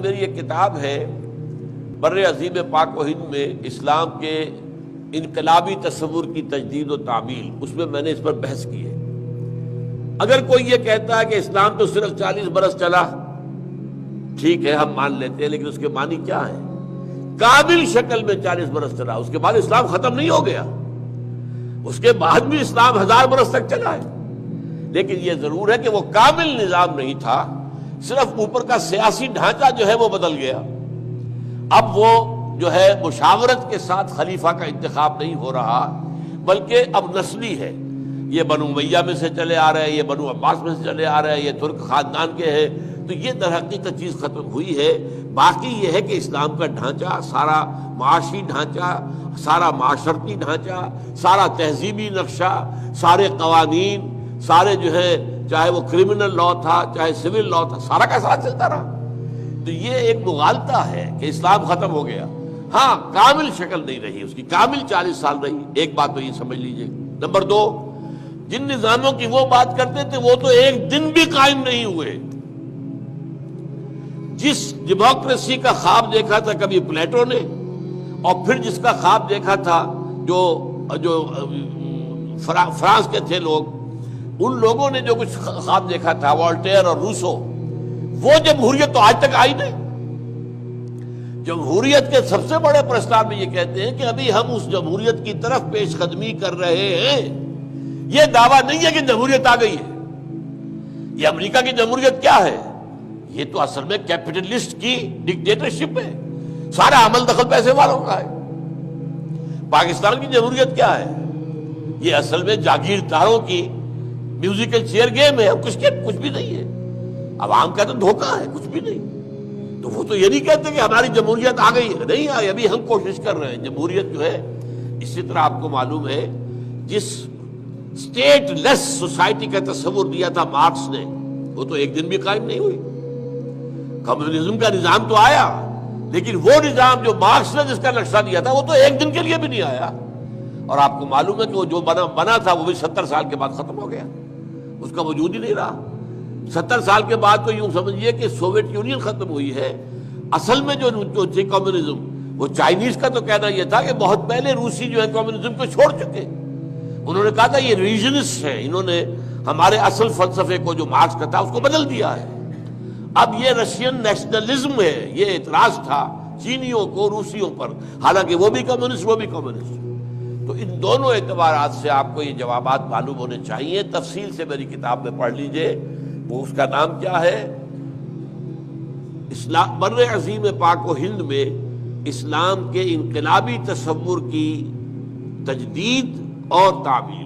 میری ایک کتاب ہے بر عظیم پاک و ہند میں اسلام کے انقلابی تصور کی تجدید و تعمیل، اس میں نے اس پر بحث کی ہے۔ اگر کوئی یہ کہتا ہے کہ اسلام تو صرف 40 برس چلا، ٹھیک ہے ہم مان لیتے ہیں، لیکن اس کے معنی کیا ہے؟ کامل شکل میں 40 برس چلا، اس کے بعد اسلام ختم نہیں ہو گیا، اس کے بعد بھی اسلام 1000 برس تک چلا ہے، لیکن یہ ضرور ہے کہ وہ کامل نظام نہیں تھا، صرف اوپر کا سیاسی ڈھانچہ جو ہے وہ بدل گیا۔ اب وہ جو ہے مشاورت کے ساتھ خلیفہ کا انتخاب نہیں ہو رہا، بلکہ اب نسلی ہے، یہ بنو امیہ میں سے چلے آ رہے ہیں، یہ بنو عباس میں سے چلے آ رہے ہیں، یہ ترک خاندان کے ہیں، تو یہ در حقیقت چیز ختم ہوئی ہے۔ باقی یہ ہے کہ اسلام کا ڈھانچہ، سارا معاشی ڈھانچہ، سارا معاشرتی ڈھانچہ، سارا تہذیبی نقشہ، سارے قوانین، سارے جو ہے چاہے وہ کرمنل لا تھا چاہے سول لا تھا، سارا کا ساتھ چلتا رہا۔ تو یہ ایک مغالطہ ہے کہ اسلام ختم ہو گیا۔ ہاں کامل شکل نہیں رہی اس کی، کامل 40 سال رہی، ایک بات تو یہ سمجھ لیجئے۔ نمبر 2، جن نظاموں کی وہ بات کرتے تھے وہ تو ایک دن بھی قائم نہیں ہوئے۔ جس ڈیموکریسی کا خواب دیکھا تھا کبھی پلیٹو نے، اور پھر جس کا خواب دیکھا تھا جو فرانس کے تھے لوگ، ان لوگوں نے جو کچھ خواب دیکھا تھا، والٹیر اور روسو، وہ جمہوریت تو آج تک آئی نہیں۔ جمہوریت کے سب سے بڑے پرستار میں یہ کہتے ہیں کہ ابھی ہم اس جمہوریت کی طرف پیش قدمی کر رہے ہیں۔ یہ دعویٰ نہیں ہے کہ جمہوریت آ گئی ہے۔ یہ امریکہ کی جمہوریت کیا ہے؟ یہ تو اصل میں کیپٹلسٹ کی ڈکٹیٹرشپ ہے، سارا عمل دخل پیسے والوں کا ہے۔ پاکستان کی جمہوریت کیا ہے؟ یہ اصل میں جاگیرداروں کی میوزیکل چیئر گیم ہے، کچھ بھی نہیں ہے۔ عوام کا تو دھوکہ ہے، کچھ بھی نہیں۔ تو وہ تو یہ نہیں کہتے کہ ہماری جمہوریت آ گئی ہے، نہیں آئی، ابھی ہم کوشش کر رہے ہیں۔ جمہوریت جو ہے، اسی طرح آپ کو معلوم ہے، جس اسٹیٹ لیس سوسائٹی کا تصور دیا تھا مارکس نے، وہ تو ایک دن بھی قائم نہیں ہوئی۔ کمیونزم کا نظام تو آیا، لیکن وہ نظام جو مارکس نے جس کا نقشہ دیا تھا وہ تو ایک دن کے لیے بھی نہیں آیا۔ اور آپ کو معلوم ہے کہ وہ جو بنا تھا وہ بھی 70 سال کے بعد ختم ہو گیا، اس کا وجود ہی نہیں رہا۔ 70 سال کے بعد تو یوں سمجھیے کہ سوویت یونین ختم ہوئی ہے۔ اصل میں جو تھی کمیونزم، وہ چائنیز کا تو کہنا یہ تھا کہ بہت پہلے روسی جو ہے کمیونزم کو چھوڑ چکے۔ انہوں نے کہا تھا یہ ریویژنسٹ ہیں، انہوں نے ہمارے اصل فلسفے کو جو مارکس کا تھا اس کو بدل دیا ہے۔ اب یہ رشین نیشنلزم ہے، یہ اعتراض تھا چینیوں کو روسیوں پر، حالانکہ وہ بھی کمیونسٹ وہ بھی کمیونسٹ۔ تو ان دونوں اعتبارات سے آپ کو یہ جوابات معلوم ہونے چاہیے۔ تفصیل سے میری کتاب میں پڑھ لیجئے، وہ اس کا نام کیا ہے؟ اسلام بر عظیم پاک و ہند میں اسلام کے انقلابی تصور کی تجدید اور تعمیل۔